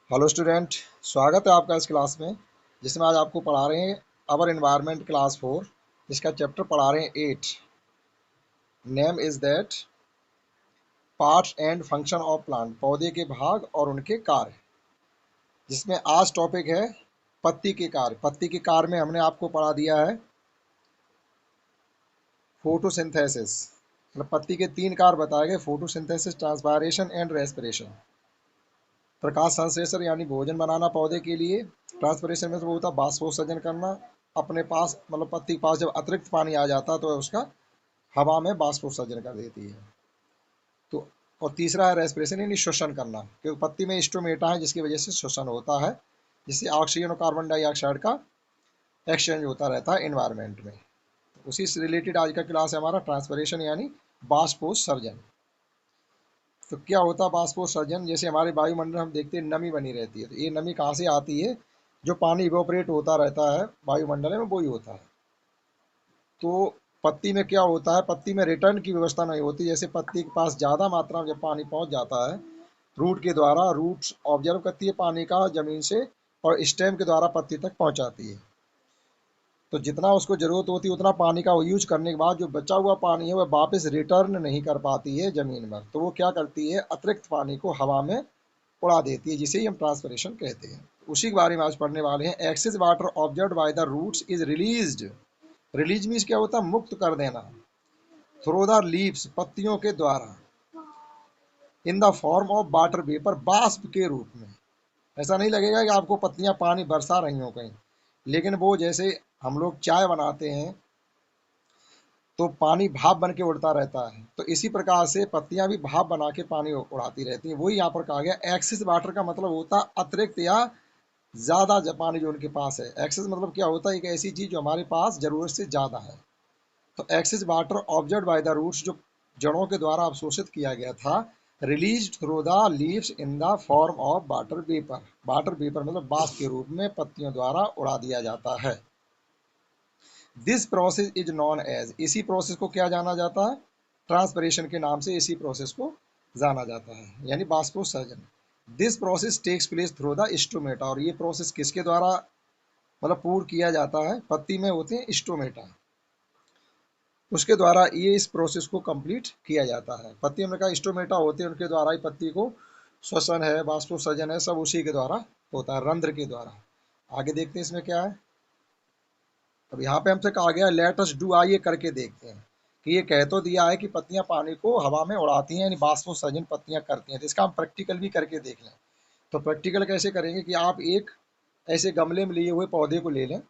Hello student, स्वागत है आपका इस क्लास में जिसमें आज आपको पढ़ा रहे हैं अवर एनवायरनमेंट क्लास 4। जिसका चैप्टर पढ़ा रहे हैं 8। Name is that parts and function of plant, पौधे के भाग और उनके कार्य। जिसमें आज टॉपिक है पत्ती के कार्य। पत्ती के कार्य में हमने आपको पढ़ा दिया है फोटोसिंथेसिस, मतलब पत्ती के 3 कार्य बताए गए: फोटोसिंथेसिस, ट्रांसपायरेशन एंड रेस्पिरेशन। प्रकाश संश्लेषण यानी भोजन बनाना पौधे के लिए। ट्रांसपिरेशन में तो वो होता है बाष्पोत्सर्जन करना। अपने पास मतलब पत्ती के पास जब अतिरिक्त पानी आ जाता है तो उसका हवा में बाष्पोत्सर्जन कर देती है। तो और तीसरा है रेस्पिरेशन यानी श्वसन करना, क्योंकि पत्ती में स्टोमेटा है जिसकी वजह से श्वसन होता है, जिससे ऑक्सीजन और कार्बन डाइऑक्साइड का एक्सचेंज होता रहता है एनवायरनमेंट में। उसी से रिलेटेड आज का क्लास है हमारा ट्रांसपिरेशन यानी बाष्पोत्सर्जन। तो क्या होता है बाष्पोत्सर्जन? जैसे हमारे वायुमंडल हम देखते हैं नमी बनी रहती है, तो ये नमी कहाँ से आती है? जो पानी इवोपरेट होता रहता है वायुमंडल में वही होता है। तो पत्ती में क्या होता है, पत्ती में रिटर्न की व्यवस्था नहीं होती। जैसे पत्ती के पास ज़्यादा मात्रा में जब पानी पहुंच जाता है, रूट के द्वारा, रूट्स ऑब्जर्व करती है पानी का जमीन से और स्टेम के द्वारा पत्ती तक पहुंचाती है। तो जितना उसको ज़रूरत होती है उतना पानी का यूज करने के बाद जो बचा हुआ पानी है वह वापस रिटर्न नहीं कर पाती है ज़मीन पर। तो वो क्या करती है, अतिरिक्त पानी को हवा में उड़ा देती है, जिसे ही हम ट्रांसपिरेशन कहते हैं। उसी के बारे में आज पढ़ने वाले हैं। Excess water observe by the roots is released. Release means क्या होता है? मुक्त कर देना। थ्रू द लीव्स, पत्तियों के द्वारा। इन the form of water vapour, बाष्प के रूप में। ऐसा नहीं लगेगा कि आपको पत्तियां पानी बरसा रही हो कहीं, लेकिन वो जैसे हम लोग चाय बनाते हैं तो पानी भाप बन के उड़ता रहता है, तो इसी प्रकार से पत्तियां भी भाप बना के पानी उड़ाती रहती हैं। वही यहाँ पर कहा गया। एक्सेस वाटर का मतलब होता है अतिरिक्त या ज़्यादा पानी जो उनके पास है। एक्सेस मतलब क्या होता है? एक ऐसी चीज़ जो हमारे पास ज़रूरत से ज़्यादा है। तो excess water observe by the roots, जो जड़ों के द्वारा अवशोषित किया गया था, release through the leaves in the form of water vapour. Water vapour मतलब बाष्प के रूप में पत्तियों द्वारा उड़ा दिया जाता है। This process is known as, इसी प्रोसेस को क्या जाना जाता है? ट्रांसपरेशन के नाम से इसी प्रोसेस को जाना जाता है, यानी बाष्पोत्सर्जन। This process takes place through the stomata, और ये प्रोसेस किसके द्वारा मतलब पूर्ण किया जाता है? पत्ती में होते हैं स्टोमेटा, उसके द्वारा ये इस प्रोसेस को कंप्लीट किया जाता है। पत्ती में का स्टोमेटा होते हैं, उनके द्वारा ही पत्ती को श्वसन है, बाष्पोत्सर्जन है, सब उसी के द्वारा होता है, रंध्र के द्वारा। आगे देखते हैं इसमें क्या है। अब यहाँ पे हमसे कहा गया लेट अस डू, आइए करके देखते हैं। कि ये कह तो दिया है कि पत्तियां पानी को हवा में उड़ाती हैं, यानी बाष्पोत्सर्जन पत्तियां करती हैं, तो इसका हम प्रैक्टिकल भी करके देख लें। तो प्रैक्टिकल कैसे करेंगे कि आप एक ऐसे गमले में लिए हुए पौधे को ले लें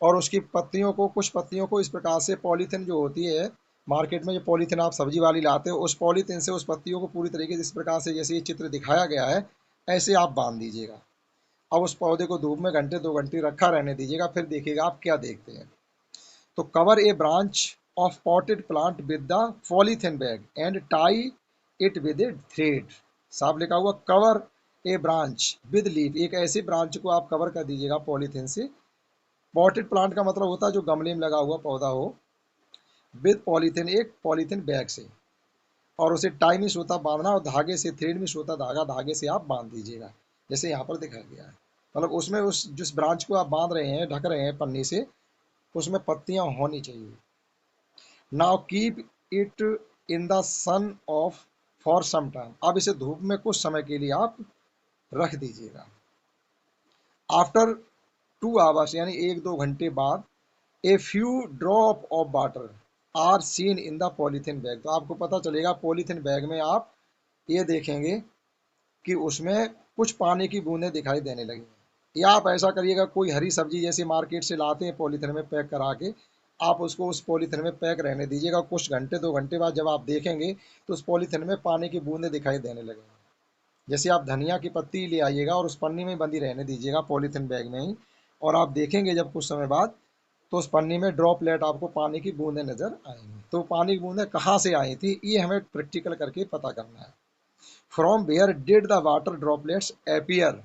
और उसकी पत्तियों को, कुछ पत्तियों को इस प्रकार से पॉलीथीन जो होती है मार्केट में, जो पॉलीथीन आप सब्जी वाली लाते हो, उस पॉलीथीन से उस पत्तियों को पूरी तरीके से इस प्रकार से जैसे ये चित्र दिखाया गया है ऐसे आप बांध दीजिएगा। अब उस पौधे को धूप में घंटे 2 घंटे रखा रहने दीजिएगा, फिर देखिएगा आप क्या देखते हैं। तो cover A branch of potted plant with the polythene bag and tie it with A thread. साफ लिखा हुआ cover A branch with leaf, एक ऐसी ब्रांच को आप कवर कर दीजिएगा पॉलीथीन से। पॉटेड प्लांट का मतलब होता है जो गमले में लगा हुआ पौधा हो, विद पॉलीथीन, एक पॉलीथीन बैग से। और उसे टाई मिस होता बांधना, और धागे से, थ्रेड मिस होता धागा, धागे से आप बांध दीजिएगा जैसे यहाँ पर दिखाया गया है। मतलब उसमें उस जिस ब्रांच को आप बांध रहे हैं, ढक रहे हैं पन्नी से, उसमें पत्तियां होनी चाहिए। Now keep it in the sun of for some time, अब इसे धूप में कुछ समय के लिए आप रख दीजिएगा। आफ्टर 2 आवर्स, यानी 1-2 घंटे बाद, a few drop of water are seen in the polythene bag, तो आपको पता चलेगा पॉलीथीन बैग में आप ये देखेंगे कि उसमें कुछ पानी की बूंदें दिखाई देने लगी। या आप ऐसा करिएगा, कोई हरी सब्जी जैसे मार्केट से लाते हैं पॉलीथीन में पैक करा के, आप उसको उस पॉलीथीन में पैक रहने दीजिएगा। कुछ घंटे 2 घंटे बाद जब आप देखेंगे तो उस पॉलीथीन में पानी की बूंदें दिखाई देने लगेंगी। जैसे आप धनिया की पत्ती ले आइएगा और उस पन्नी में बंदी रहने दीजिएगा पॉलीथीन बैग में ही, और आप देखेंगे जब कुछ समय बाद तो उस पन्नी में ड्रॉपलेट आपको पानी की बूंदें नजर आएंगी। तो पानी की बूंदें कहाँ से आई थी ये हमें प्रैक्टिकल करके पता करना है। From where did the water droplets appear,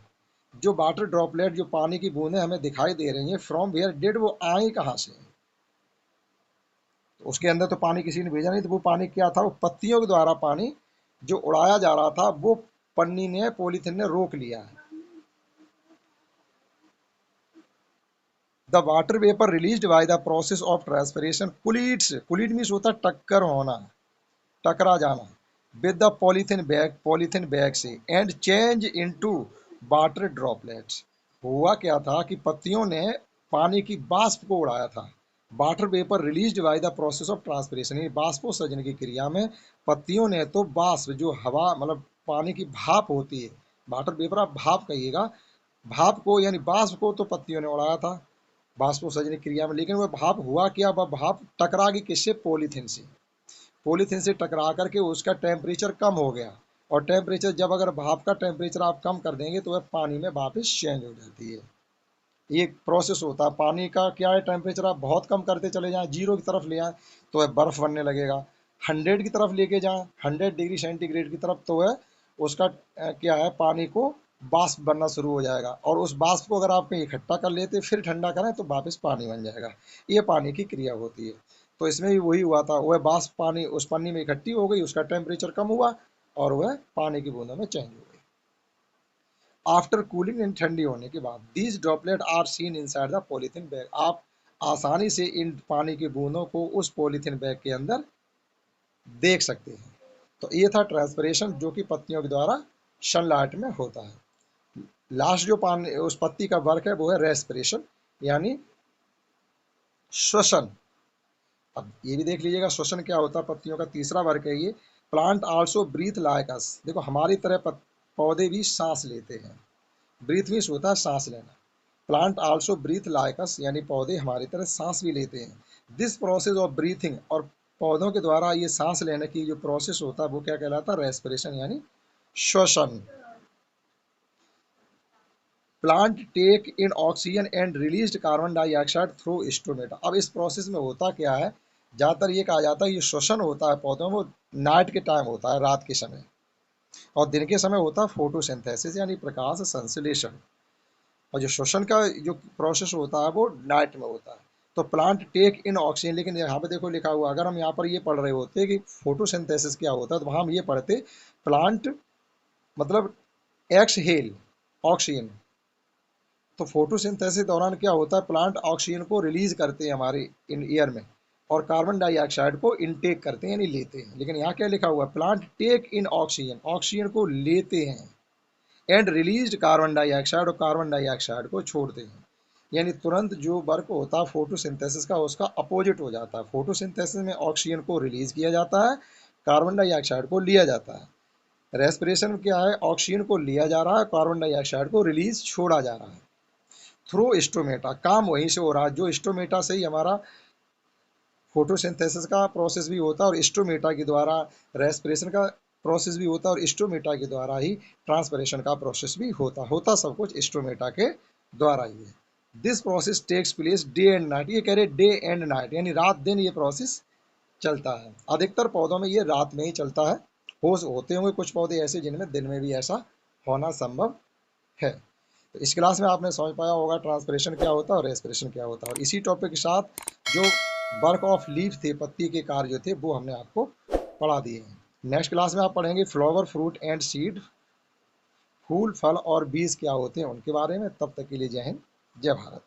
जो वाटर ड्रॉपलेट, जो पानी की बूंदें हमें दिखाई दे रही हैं, फ्रॉम वेयर डिड, वो आई कहाँ से? तो उसके अंदर तो पानी किसी ने भेजा नहीं, तो वो पानी क्या था? वो पत्तियों के द्वारा पानी जो उड़ाया जा रहा था वो पन्नी ने, पॉलीथीन ने रोक लिया है। The water vapour released by the process of transpiration collides, collide means होता है टक्कर होना, टकरा जाना, विद द पॉलीथीन बैग से, and change into water droplets. हुआ क्या था कि पत्तियों ने पानी की वाष्प को उड़ाया था। Water vapour released by the process of transpiration, बाष्पोत्सर्जन की क्रिया में पत्तियों ने तो वाष्प जो हवा मतलब पानी की भाप होती है, वाटर वेपर आप भाप कहिएगा, भाप को यानी वाष्प को तो पत्तियों ने उड़ाया था बाष्पोत्सर्जन की क्रिया में, लेकिन वह भाप हुआ क्या, वह भाप टकरा गई किससे, पॉलीथीन से। पॉलीथीन से टकरा करके उसका टेम्परेचर कम हो गया, और टेम्परेचर जब अगर भाप का टेम्परेचर आप कम कर देंगे तो वह पानी में वापस चेंज हो जाती है। ये प्रोसेस होता है पानी का, क्या है, टेम्परेचर आप बहुत कम करते चले जाएं, जीरो की तरफ ले आए तो वह बर्फ बनने लगेगा, 100 की तरफ लेके जाएं 100 डिग्री सेंटीग्रेड की तरफ तो वह उसका क्या है, पानी को वाष्प बनना शुरू हो जाएगा, और उस वाष्प को अगर आप कहीं इकट्ठा कर लेते फिर ठंडा करें तो वापस पानी बन जाएगा। ये पानी की क्रिया होती है। तो इसमें भी वही हुआ था, वह वाष्प पानी उस पानी में इकट्ठी हो गई, उसका टेम्परेचर कम हुआ और वह पानी की बूंदों में चेंज हो गई। आफ्टर कूलिंग यानी ठंडी होने के बाद, these droplet are seen inside the polythene bag, आप आसानी से इन पानी की बूंदों को उस पॉलीथीन बैग के अंदर देख सकते हैं। तो ये था ट्रांसपिरेशन जो कि पत्तियों के द्वारा सनलाइट में होता है। लास्ट जो पानी उस पत्ती का वर्क है वो है रेस्पिरेशन यानी श्वसन। अब ये भी देख लीजिएगा श्वसन क्या होता है, पत्तियों का तीसरा वर्ग है ये। Plant also breathe like us, देखो हमारी तरह पौधे भी सांस लेते हैं। ब्रीथ मीन्स होता है सांस लेना। Plant also breathe like us यानी पौधे हमारी तरह सांस भी लेते हैं। दिस प्रोसेस ऑफ ब्रीथिंग, और पौधों के द्वारा ये सांस लेने की जो प्रोसेस होता है वो क्या कहलाता है, रेस्पिरेशन यानी श्वसन। Plant take in oxygen and released carbon dioxide through stomata. अब इस प्रोसेस में होता क्या है, ज़्यादातर ये कहा जाता है ये श्वसन होता है पौधों में, वो नाइट के टाइम होता है, रात के समय, और दिन के समय होता है फोटोसिंथेसिस यानी प्रकाश संश्लेषण, और जो श्वसन का जो प्रोसेस होता है वो नाइट में होता है। तो प्लांट टेक इन ऑक्सीजन, लेकिन यहाँ पे देखो लिखा हुआ, अगर हम यहाँ पर ये पढ़ रहे होते कि फोटोसिंथेसिस क्या होता है तो वहाँ हम ये पढ़ते प्लांट मतलब एक्सहेल ऑक्सीजन। तो फोटोसिंथेसिस दौरान क्या होता है, प्लांट ऑक्सीजन को रिलीज करते हैं हमारे इन एयर में, और कार्बन डाइऑक्साइड को इनटेक करते हैं यानी लेते हैं। लेकिन यहाँ क्या लिखा हुआ है, plant take in oxygen, oxygen को लेते हैं, एंड रिलीज कार्बन डाइऑक्साइड, और कार्बन डाइऑक्साइड को छोड़ते हैं। यानी तुरंत जो वर्क होता है फोटोसिंथेसिस का उसका अपोजिट हो जाता है। फोटोसिंथेसिस में ऑक्सीजन को रिलीज किया जाता है, कार्बन डाइऑक्साइड को लिया जाता है। रेस्पिरेशन में क्या है, ऑक्सीजन को लिया जा रहा है, कार्बन डाइऑक्साइड को रिलीज छोड़ा जा रहा है थ्रू स्टोमेटा। काम वहीं से हो रहा है, जो स्टोमेटा से ही हमारा फोटोसिंथेसिस का प्रोसेस भी होता है, और स्टोमेटा के द्वारा रेस्पिरेशन का प्रोसेस भी होता है, और स्टोमेटा के द्वारा ही ट्रांसपिरेशन का प्रोसेस भी होता सब कुछ स्टोमेटा के द्वारा ही है। This process takes place day and night, ये कह रहे डे एंड नाइट यानी रात दिन ये प्रोसेस चलता है। अधिकतर पौधों में ये रात में ही चलता है, होते होंगे कुछ पौधे ऐसे जिनमें दिन में भी ऐसा होना संभव है। तो इस क्लास में आपने समझ पाया होगा ट्रांसपिरेशन क्या होता है और रेस्पिरेशन क्या होता है, और इसी टॉपिक के साथ जो वर्क ऑफ लीफ थे, पत्ती के कार्य जो थे वो हमने आपको पढ़ा दिए हैं। नेक्स्ट क्लास में आप पढ़ेंगे फ्लावर, फ्रूट एंड सीड, फूल, फल और बीज क्या होते हैं उनके बारे में। तब तक के लिए जय हिंद, जय भारत।